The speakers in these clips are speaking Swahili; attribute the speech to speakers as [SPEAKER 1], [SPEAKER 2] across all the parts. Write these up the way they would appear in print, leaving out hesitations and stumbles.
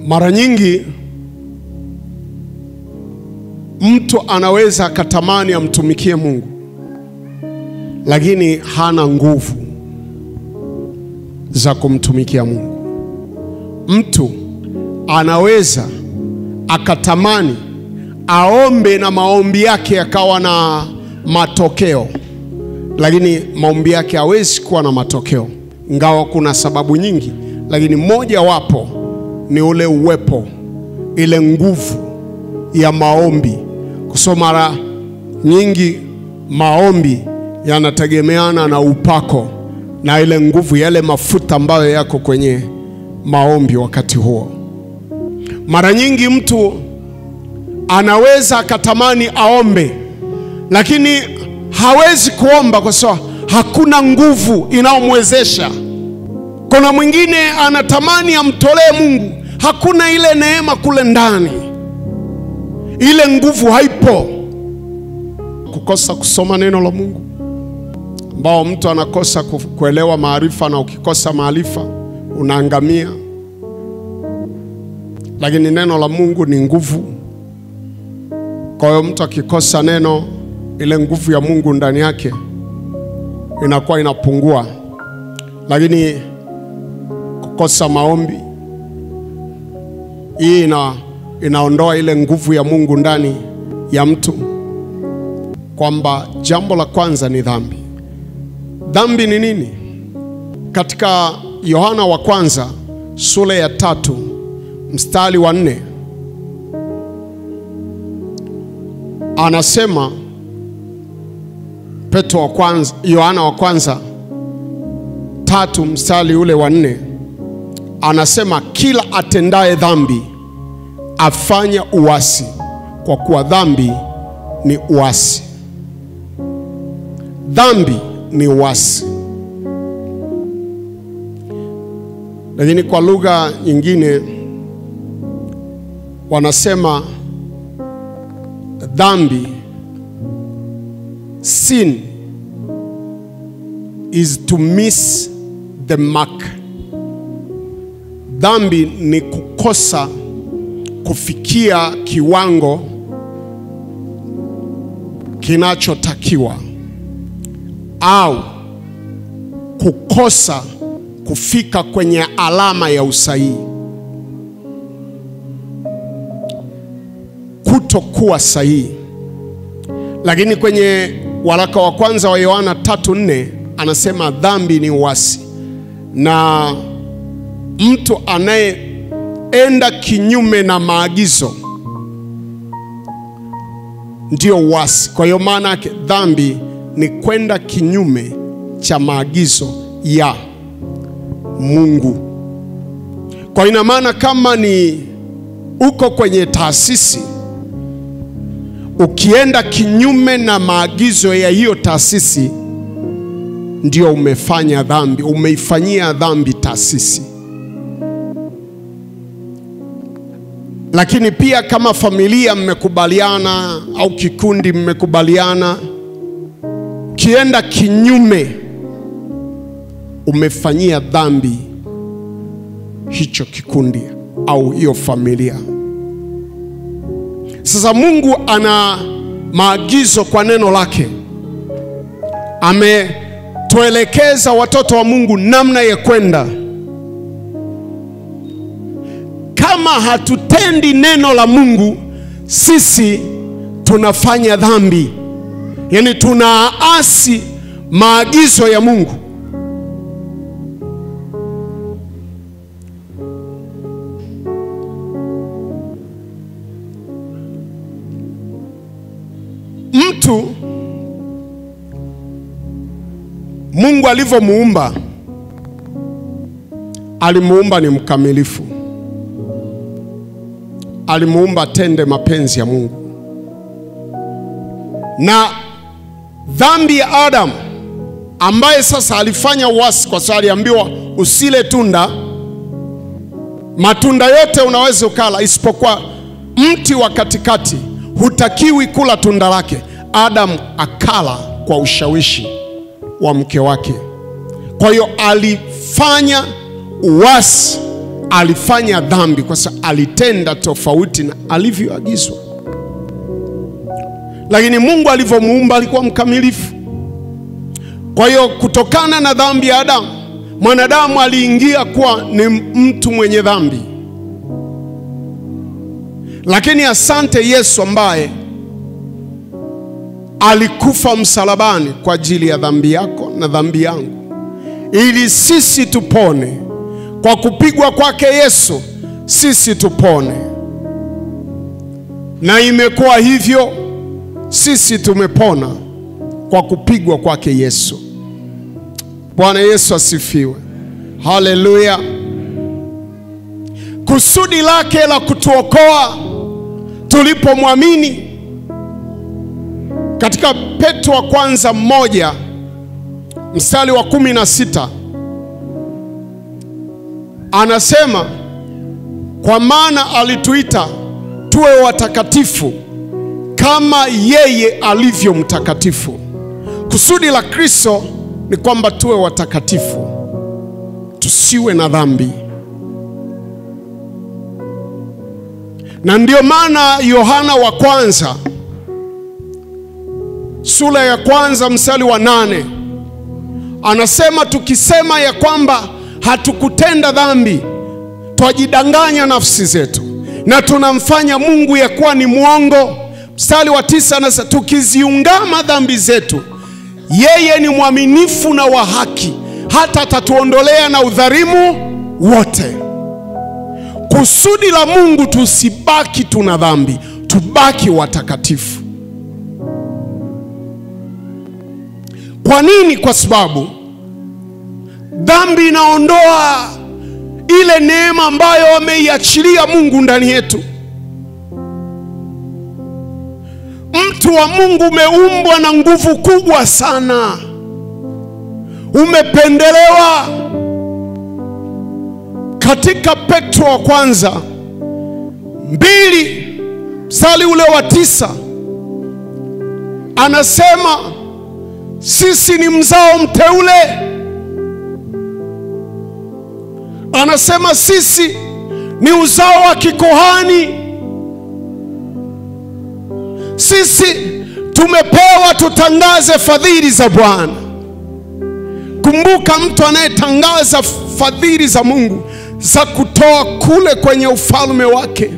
[SPEAKER 1] Mara nyingi mtu anaweza akatamani amtumikie Mungu, lakini hana nguvu za kumtumikia Mungu. Mtu anaweza akatamani aombe na maombi yake yakawa na matokeo, lakini maombi yake hawezi kuwa na matokeo. Ingawa kuna sababu nyingi, lakini moja wapo ni ule uwepo, ile nguvu ya maombi. Kwa mara nyingi maombi yanategemeana na upako na ile nguvu, yale mafuta ambayo yako kwenye maombi wakati huo. Mara nyingi mtu anaweza akatamani aombe, lakini hawezi kuomba kwa sababu hakuna nguvu inayomwezesha. Kuna mwingine anatamani amtolee Mungu, hakuna ile neema kule ndani, ile nguvu haipo. Kukosa kusoma neno la Mungu, ambao mtu anakosa kuelewa maarifa, na ukikosa maarifa unaangamia. Lakini neno la Mungu ni nguvu. Kwa hiyo mtu akikosa neno, ile nguvu ya Mungu ndani yake inakuwa inapungua. Lakini kukosa maombi, hii inaondoa ile nguvu ya Mungu ndani ya mtu. Kwamba jambo la kwanza ni dhambi. Dhambi ni nini? Katika Yohana wa kwanza sura ya 3 mstari wa 4 anasema, Yohana wa kwanza 3 mstari ule wa 4 anasema, kila atendaye dhambi afanya uasi, kwa kuwa dhambi ni uasi. Dhambi ni uasi. Lakini kwa lugha nyingine wanasema dhambi, sin is to miss the mark. Dhambi ni kukosa kufikia kiwango kinachotakiwa, au kukosa kufika kwenye alama ya usahihi, kutokuwa sahihi. Lakini kwenye waraka wa kwanza wa Yohana 3:4 anasema dhambi ni uasi, na mtu anayeenda kinyume na maagizo ndio uasi. Kwa hiyo maana yake dhambi ni kwenda kinyume cha maagizo ya Mungu. Kwa ina maana kama ni uko kwenye taasisi, ukienda kinyume na maagizo ya hiyo taasisi, ndio umefanya dhambi, umeifanyia dhambi taasisi. Lakini pia kama familia mmekubaliana, au kikundi mmekubaliana, kienda kinyume, umefanyia dhambi hicho kikundi au hiyo familia. Sasa Mungu ana maagizo kwa neno lake. Ametuelekeza watoto wa Mungu namna ya kwenda. Kama hatutendi neno la Mungu, sisi tunafanya dhambi. Yani tunaasi maagizo ya Mungu. Mtu Mungu alivyomuumba, alimuumba ni mkamilifu. Alimuumba tende mapenzi ya Mungu. Na dhambi ya Adam, ambaye sasa alifanya uasi kwa sababu aliambiwa usile tunda, matunda yote unaweza ukala isipokuwa mti wa katikati hutakiwi kula tunda lake. Adam akala kwa ushawishi wa mke wake. Kwa hiyo alifanya uasi alifanya dhambi kwa sababu alitenda tofauti na alivyoagizwa. Lakini Mungu alivyomuumba alikuwa mkamilifu. Kwa hiyo kutokana na dhambi ya Adamu, mwanadamu aliingia kuwa ni mtu mwenye dhambi. Lakini asante Yesu ambaye alikufa msalabani kwa ajili ya dhambi yako na dhambi yangu, ili sisi tupone. Kwa kupigwa kwake Yesu sisi tupone. Na imekuwa hivyo, sisi tumepona kwa kupigwa kwake Yesu. Bwana Yesu asifiwe. Haleluya. Kusudi lake la kutuokoa tulipomwamini, katika Petro wa kwanza 1 mstari wa 16 anasema, kwa maana alituita tuwe watakatifu kama yeye alivyo mtakatifu. Kusudi la Kristo ni kwamba tuwe watakatifu, tusiwe na dhambi. Na ndio maana Yohana wa kwanza sura ya kwanza mstari wa 8 anasema, tukisema ya kwamba hatukutenda dhambi, twajidanganya nafsi zetu na tunamfanya Mungu ya kuwa ni mwongo. Mstari wa 9 anasema, tukiziungama dhambi zetu, yeye ni mwaminifu na wa haki, hata atatuondolea na udhalimu wote. Kusudi la Mungu tusibaki tuna dhambi, tubaki watakatifu. Kwa nini? Kwa sababu dhambi inaondoa ile neema ambayo ameiachilia Mungu ndani yetu. Mtu wa Mungu umeumbwa na nguvu kubwa sana. Umependelewa. Katika Petro wa kwanza 2 mstari ule wa 9 anasema, sisi ni mzao mteule. Anasema sisi ni uzao wa kikuhani. Sisi tumepewa tutangaze fadhili za Bwana. Kumbuka, mtu anayetangaza fadhili za Mungu za kutoa kule kwenye ufalme wake.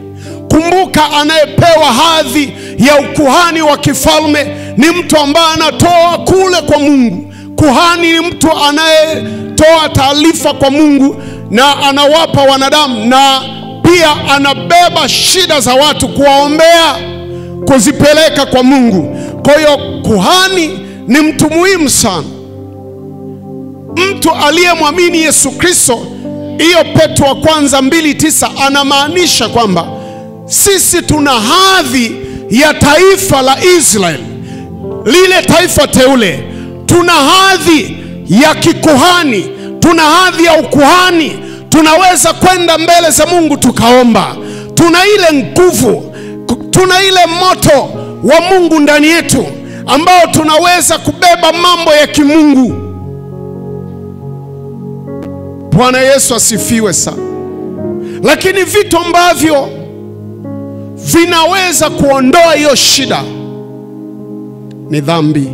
[SPEAKER 1] Kumbuka, anayepewa hadhi ya ukuhani wa kifalme ni mtu ambaye anatoa kule kwa Mungu. Kuhani ni mtu anayetoa taarifa kwa Mungu na anawapa wanadamu, na pia anabeba shida za watu, kuwaombea, kuzipeleka kwa Mungu. Kwa hiyo kuhani ni mtu muhimu sana. Mtu aliyemwamini Yesu Kristo, hiyo Petro wa kwanza 2:9 anamaanisha kwamba sisi tuna hadhi ya taifa la Israeli, lile taifa teule. Tuna hadhi ya kikuhani, tuna hadhi ya ukuhani. Tunaweza kwenda mbele za Mungu tukaomba. Tuna ile nguvu, tuna ile moto wa Mungu ndani yetu ambao tunaweza kubeba mambo ya kimungu. Bwana Yesu asifiwe sana. Lakini vitu ambavyo vinaweza kuondoa hiyo shida ni dhambi.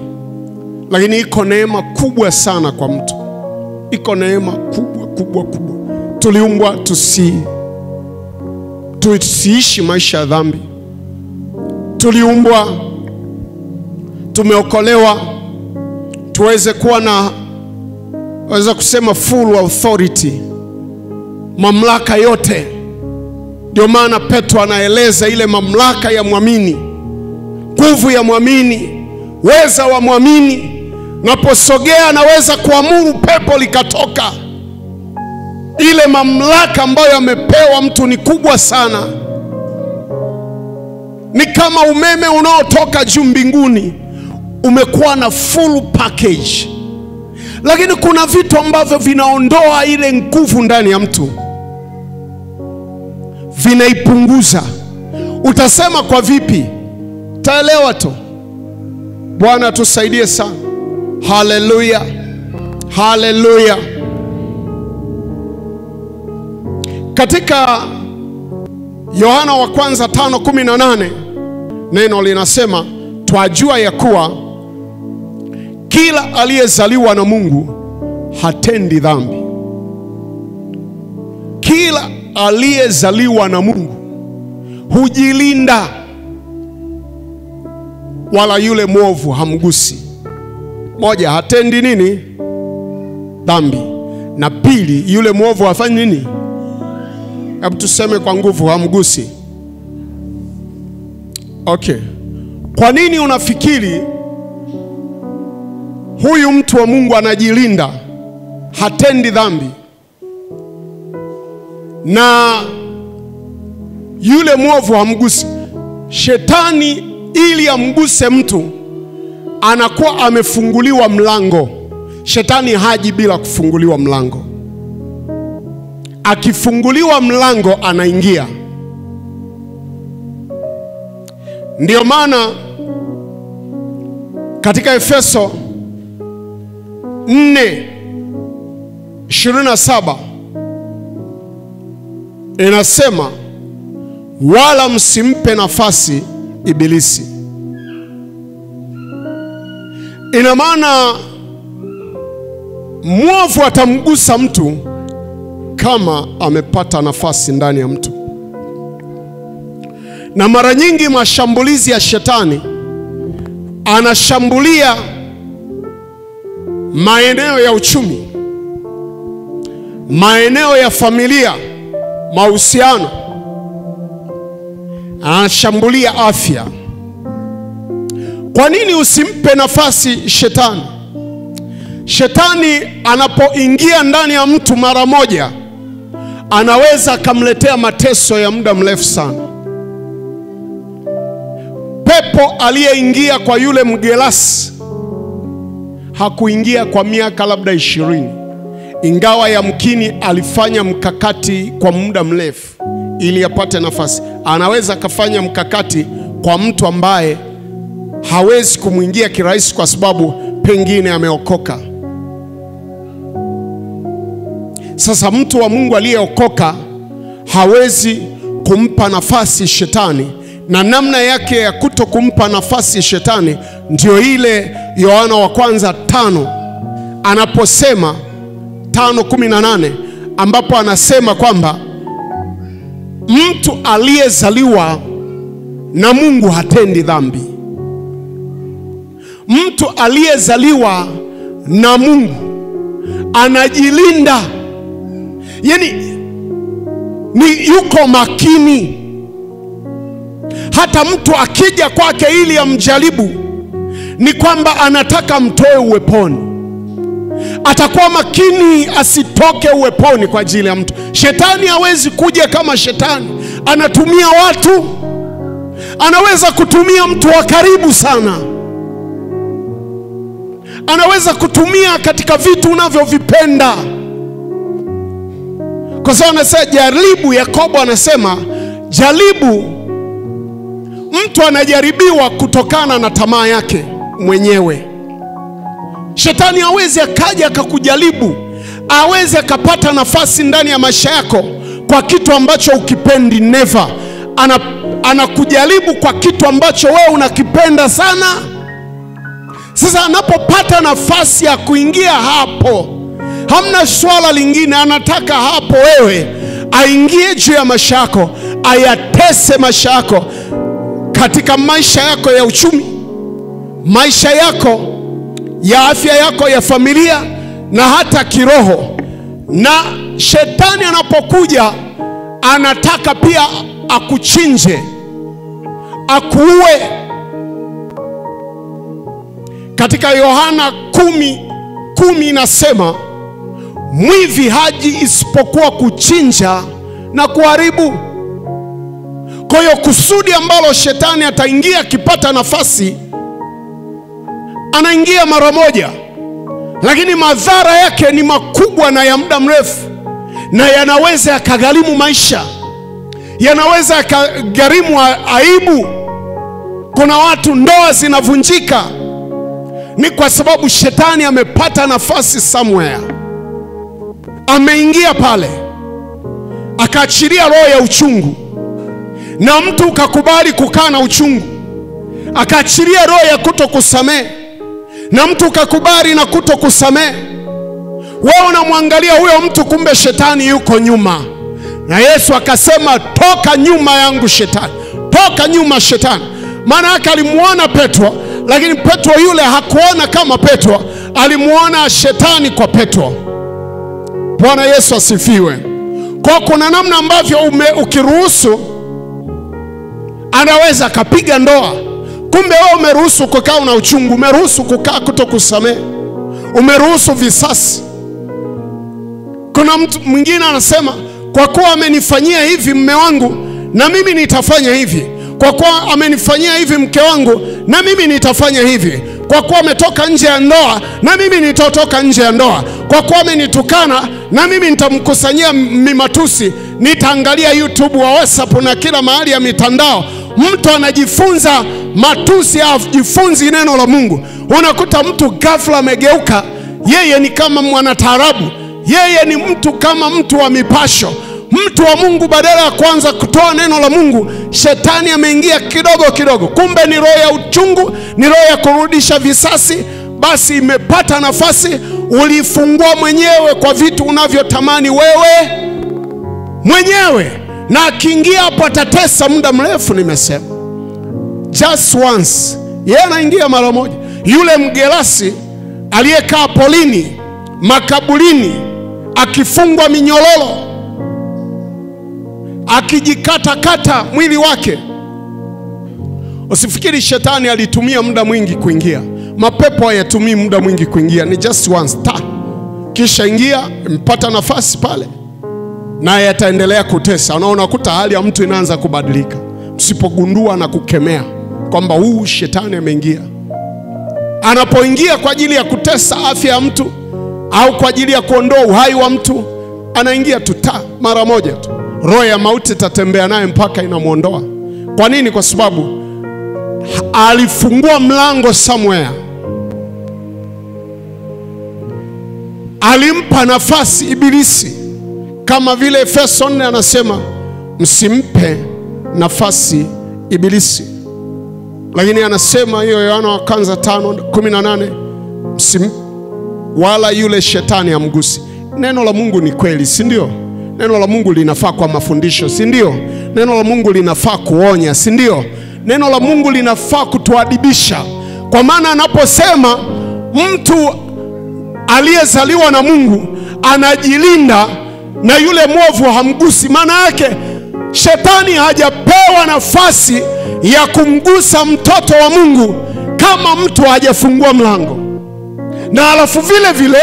[SPEAKER 1] Lakini iko neema kubwa sana kwa mtu. Iko neema kubwa kubwa kubwa. Tuliumbwa tusiishi maisha ya dhambi. Tuliumbwa, tumeokolewa tuweze kuwa na, waweza kusema, full authority, mamlaka yote. Ndio maana Petro anaeleza ile mamlaka ya mwamini, nguvu ya mwamini, weza wa mwamini. Naposogea anaweza kuamuru pepo likatoka. Ile mamlaka ambayo amepewa mtu ni kubwa sana. Ni kama umeme unaotoka juu mbinguni, umekuwa na full package. Lakini kuna vitu ambavyo vinaondoa ile nguvu ndani ya mtu, vinaipunguza. Utasema kwa vipi? Taelewa tu. Bwana tusaidie sana. Haleluya, haleluya. Katika Yohana wa kwanza 5:18 neno linasema, twajua ya kuwa kila aliyezaliwa na Mungu hatendi dhambi. Kila aliyezaliwa na Mungu hujilinda, wala yule mwovu hamgusi. Moja, hatendi nini? Dhambi. Na pili, yule mwovu hafanyi nini? Hebu tuseme kwa nguvu, hamgusi. Okay. Kwa nini unafikiri huyu mtu wa Mungu anajilinda, hatendi dhambi, na yule mwovu hamgusi? Shetani ili amguse mtu anakuwa amefunguliwa mlango. Shetani haji bila kufunguliwa mlango. Akifunguliwa mlango anaingia. Ndio maana katika Efeso 4:27 inasema, wala msimpe nafasi ibilisi. Ina maana mwovu atamgusa mtu kama amepata nafasi ndani ya mtu. Na mara nyingi mashambulizi ya shetani, anashambulia maeneo ya uchumi, maeneo ya familia, mahusiano, anashambulia afya. Kwa nini usimpe nafasi shetani? Shetani anapoingia ndani ya mtu mara moja, anaweza kumletea mateso ya muda mrefu sana. Pepo aliyeingia kwa yule mgelasi hakuingia kwa miaka labda 20, ingawa yamkini alifanya mkakati kwa muda mrefu ili apate nafasi. Anaweza kafanya mkakati kwa mtu ambaye hawezi kumuingia kirahisi kwa sababu pengine ameokoka. Sasa mtu wa Mungu aliyeokoka hawezi kumpa nafasi shetani, na namna yake ya kuto kumpa nafasi shetani ndio ile Yohana wa kwanza 5 anaposema 5:18, ambapo anasema kwamba mtu aliyezaliwa na Mungu hatendi dhambi. Mtu aliyezaliwa na Mungu anajilinda. Yani ni yuko makini. Hata mtu akija kwake ili amjaribu, ni kwamba anataka mtoe uweponi, atakuwa makini asitoke uweponi kwa ajili ya mtu. Shetani hawezi kuja kama shetani. Anatumia watu, anaweza kutumia mtu wa karibu sana, anaweza kutumia katika vitu unavyovipenda. Kwa sababu anasema jaribu, Yakobo anasema jaribu. Mtu anajaribiwa kutokana na tamaa yake mwenyewe. Shetani hawezi akaja akakujaribu, hawezi akapata nafasi ndani ya maisha yako kwa kitu ambacho ukipendi. Never. Anakujaribu kwa kitu ambacho wewe unakipenda sana. Sasa anapopata nafasi ya kuingia hapo, hamna swala lingine, anataka hapo wewe aingie juu ya maisha yako, ayatese maisha yako, katika maisha yako ya uchumi, maisha yako ya afya yako ya familia, na hata kiroho. Na shetani anapokuja anataka pia akuchinje, akuue. Katika Yohana 10:10 inasema, mwivi haji isipokuwa kuchinja na kuharibu. Kwa hiyo kusudi ambalo shetani ataingia akipata nafasi, anaingia mara moja, lakini madhara yake ni makubwa na ya muda mrefu, na yanaweza yakagharimu maisha, yanaweza yakagharimu aibu. Kuna watu ndoa zinavunjika, ni kwa sababu shetani amepata nafasi somewhere, ameingia pale, akaachilia roho ya uchungu, na mtu ukakubali kukaa na uchungu, akaachilia roho ya kutokusamehe, na mtu ukakubali na kutokusamehe, wewe unamwangalia huyo mtu, kumbe shetani yuko nyuma. Na Yesu akasema, toka nyuma yangu shetani, toka nyuma shetani. Maana yake alimuona Petro, lakini Petro yule hakuona kama Petro, alimuona shetani kwa Petro. Bwana Yesu asifiwe. Kwa kuna namna ambavyo ukiruhusu anaweza kapiga ndoa. Kumbe wewe umeruhusu kukaa na uchungu, umeruhusu kukaa kutokusamehe, umeruhusu visasi. Kuna mtu mwingine anasema, kwa kuwa amenifanyia hivi mume wangu, na mimi nitafanya hivi. Kwa kuwa amenifanyia hivi mke wangu, na mimi nitafanya hivi. Kwa kuwa ametoka nje ya ndoa, na mimi nitatoka nje ya ndoa. Kwa kuwa amenitukana, na mimi nitamkusanyia matusi. Nitaangalia YouTube wa WhatsApp na kila mahali ya mitandao. Mtu anajifunza matusi, hajifunzi neno la Mungu. Unakuta mtu ghafla amegeuka, yeye ni kama mwanataarabu, yeye ni mtu kama mtu wa mipasho. Mtu wa Mungu badala ya kwanza kutoa neno la Mungu, shetani ameingia kidogo kidogo. Kumbe ni roho ya uchungu, ni roho ya kurudisha visasi. Basi imepata nafasi, ulifungua mwenyewe kwa vitu unavyotamani wewe mwenyewe, na akiingia hapo atatesa muda mrefu. Nimesema just once, yeye anaingia mara moja. Yule mgerasi aliyekaa polini, makaburini, akifungwa minyololo, akijikata mwili wake. Usifikiri shetani alitumia muda mwingi kuingia. Mapepo hayatumii muda mwingi kuingia, ni just once kisha ingia, mpata nafasi pale, na yataendelea kutesa. Unakuta hali ya mtu inaanza kubadilika, msipogundua na kukemea kwamba huu shetani ameingia. Anapoingia kwa ajili ya kutesa afya ya mtu au kwa ajili ya kuondoa uhai wa mtu, anaingia tu mara moja tu. Roho ya mauti tatembea naye mpaka inamuondoa. Kwa nini? Kwa sababu alifungua mlango somewhere. Alimpa nafasi Ibilisi, kama vile Efeso 4 anasema, msimpe nafasi Ibilisi. Lakini anasema hiyo Yohana wa kwanza 5:18, wala yule shetani amgusi. Neno la Mungu ni kweli, si ndio? Neno la Mungu linafaa kwa mafundisho, si ndio? Neno la Mungu linafaa kuonya, si ndio? Neno la Mungu linafaa kutuadibisha. Kwa maana anaposema mtu aliyezaliwa na Mungu anajilinda na yule mwovu hamgusi, maana yake shetani hajapewa nafasi ya kumgusa mtoto wa Mungu kama mtu hajafungua mlango. Na alafu vile vile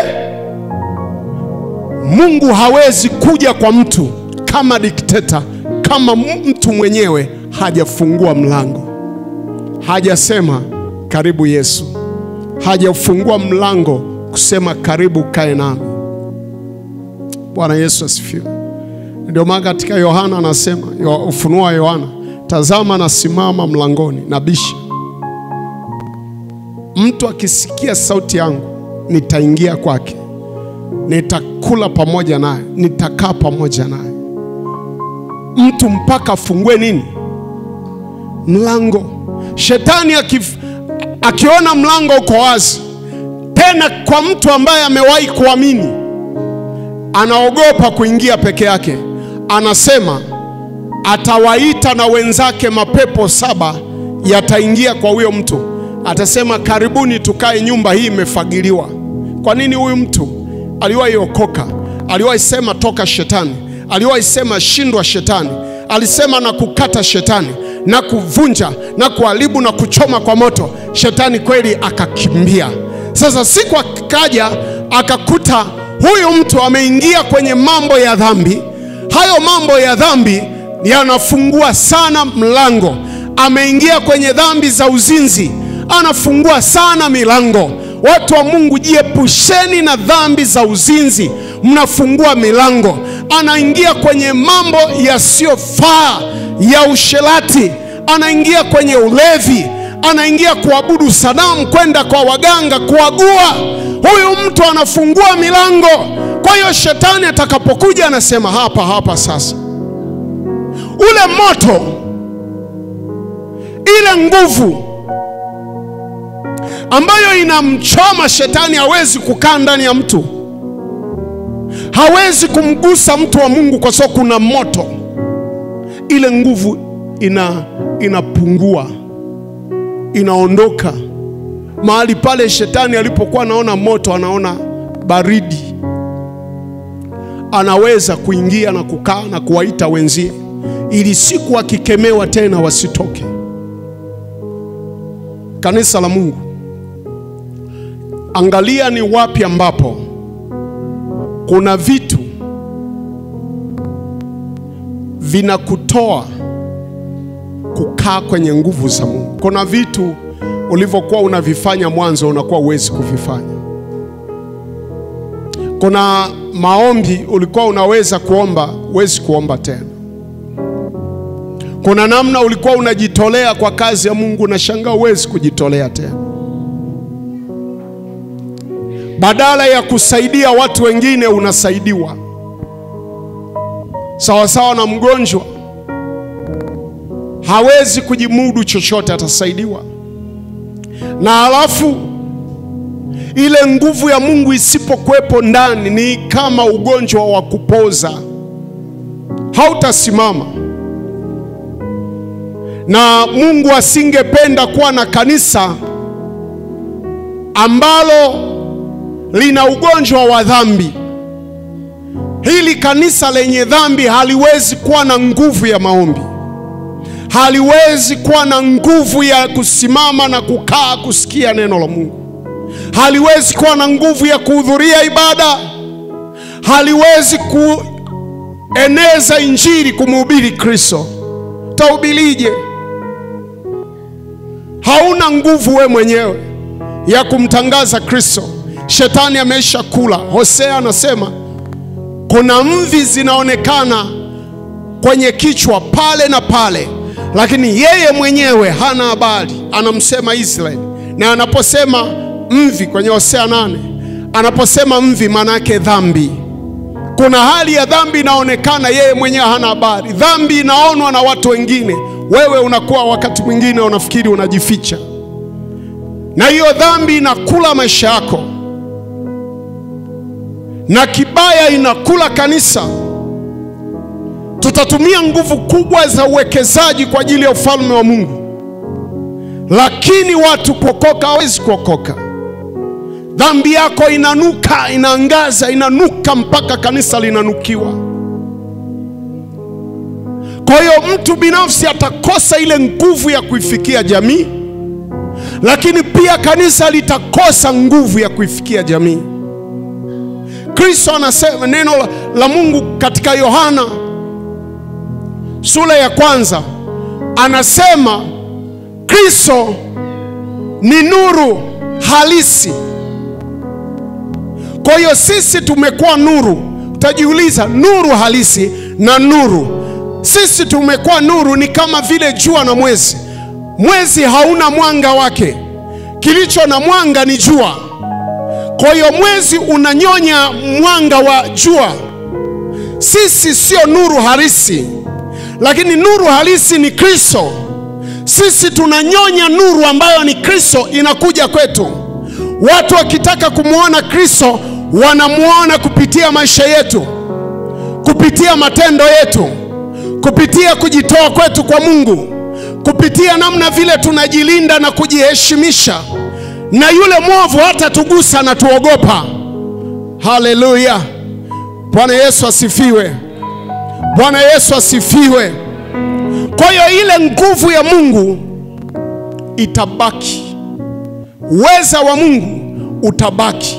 [SPEAKER 1] Mungu hawezi kuja kwa mtu kama dikteta kama mtu mwenyewe hajafungua mlango. Hajasema karibu Yesu, hajafungua mlango kusema karibu kae nami. Bwana Yesu asifiwe. Ndio maana katika Yohana anasema, Ufunuo wa Yohana, tazama nasimama mlangoni nabisha. Mtu akisikia sauti yangu, nitaingia kwake, nitakula pamoja naye, nitakaa pamoja naye. Mtu mpaka afungue nini? Mlango. Shetani akiona mlango uko wazi, tena kwa mtu ambaye amewahi kuamini, anaogopa kuingia peke yake. Anasema atawaita na wenzake, mapepo 7 yataingia kwa huyo mtu. Atasema karibuni tukae, nyumba hii imefagiliwa. Kwa nini? Huyu mtu aliwahi okoka, aliwahi sema toka shetani, aliwahi sema shindwa shetani, alisema na kukata shetani na kuvunja na kuharibu na kuchoma kwa moto. Shetani kweli akakimbia. Sasa siku akaja akakuta huyu mtu ameingia kwenye mambo ya dhambi. Hayo mambo ya dhambi yanafungua sana mlango. Ameingia kwenye dhambi za uzinzi, anafungua sana milango. Watu wa Mungu, jiepusheni na dhambi za uzinzi, mnafungua milango. Anaingia kwenye mambo yasiyofaa ya usherati, anaingia kwenye ulevi, anaingia kuabudu sanamu, kwenda kwa waganga kuagua. Huyu mtu anafungua milango. Kwa hiyo shetani atakapokuja anasema hapa sasa ule moto, ile nguvu ambayo inamchoma shetani hawezi kukaa ndani ya mtu. Hawezi kumgusa mtu wa Mungu kwa sababu kuna moto. Ile nguvu inapungua, inaondoka. Mahali pale shetani alipokuwa anaona moto, anaona baridi, anaweza kuingia na kukaa na kuwaita wenzie ili siku akikemewa tena wasitoke. Kanisa la Mungu, angalia ni wapi ambapo kuna vitu vinakutoa kukaa kwenye nguvu za Mungu. Kuna vitu ulivyokuwa unavifanya mwanzo unakuwa huwezi kuvifanya. Kuna maombi ulikuwa unaweza kuomba, huwezi kuomba tena. Kuna namna ulikuwa unajitolea kwa kazi ya Mungu, na shangaa huwezi kujitolea tena. Badala ya kusaidia watu wengine unasaidiwa. Sawa sawa na mgonjwa, hawezi kujimudu chochote, atasaidiwa. Na alafu ile nguvu ya Mungu isipokuwepo ndani, ni kama ugonjwa wa kupoza, hautasimama. Na Mungu asingependa kuwa na kanisa ambalo lina ugonjwa wa dhambi. Hili kanisa lenye dhambi haliwezi kuwa na nguvu ya maombi, haliwezi kuwa na nguvu ya kusimama na kukaa kusikia neno la Mungu, haliwezi kuwa na nguvu ya kuhudhuria ibada, haliwezi kueneza injili, kumhubiri Kristo. Tahubilije? Hauna nguvu we mwenyewe ya kumtangaza Kristo. Shetani amesha kula. Hosea anasema kuna mvi zinaonekana kwenye kichwa pale na pale, lakini yeye mwenyewe hana habari. Anamsema Israeli. Na anaposema mvi kwenye Hosea 8, anaposema mvi maana yake dhambi. Kuna hali ya dhambi inaonekana, yeye mwenyewe hana habari. Dhambi inaonwa na watu wengine, wewe unakuwa wakati mwingine unafikiri unajificha. Na hiyo dhambi inakula maisha yako, na kibaya inakula kanisa. Tutatumia nguvu kubwa za uwekezaji kwa ajili ya ufalme wa Mungu, lakini watu kuokoka hawezi kuokoka. Dhambi yako inanuka, inaangaza, inanuka mpaka kanisa linanukiwa. Kwa hiyo mtu binafsi atakosa ile nguvu ya kuifikia jamii, lakini pia kanisa litakosa nguvu ya kuifikia jamii. Kristo anasema, neno la Mungu katika Yohana sura ya 1 anasema Kristo ni nuru halisi. Kwa hiyo sisi tumekuwa nuru. Utajiuliza, nuru halisi na nuru. Sisi tumekuwa nuru, ni kama vile jua na mwezi. Mwezi hauna mwanga wake, kilicho na mwanga ni jua. Kwa hiyo mwezi unanyonya mwanga wa jua. Sisi sio nuru halisi, lakini nuru halisi ni Kristo. Sisi tunanyonya nuru ambayo ni Kristo, inakuja kwetu. Watu wakitaka kumuona Kristo wanamuona kupitia maisha yetu, kupitia matendo yetu, kupitia kujitoa kwetu kwa Mungu, kupitia namna vile tunajilinda na kujiheshimisha. Na yule mwovu hata tugusa na tuogopa. Haleluya! Bwana Yesu asifiwe. Bwana Yesu asifiwe. Kwa hiyo ile nguvu ya Mungu itabaki, uweza wa Mungu utabaki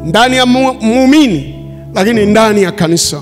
[SPEAKER 1] ndani ya muumini, lakini ndani ya kanisa.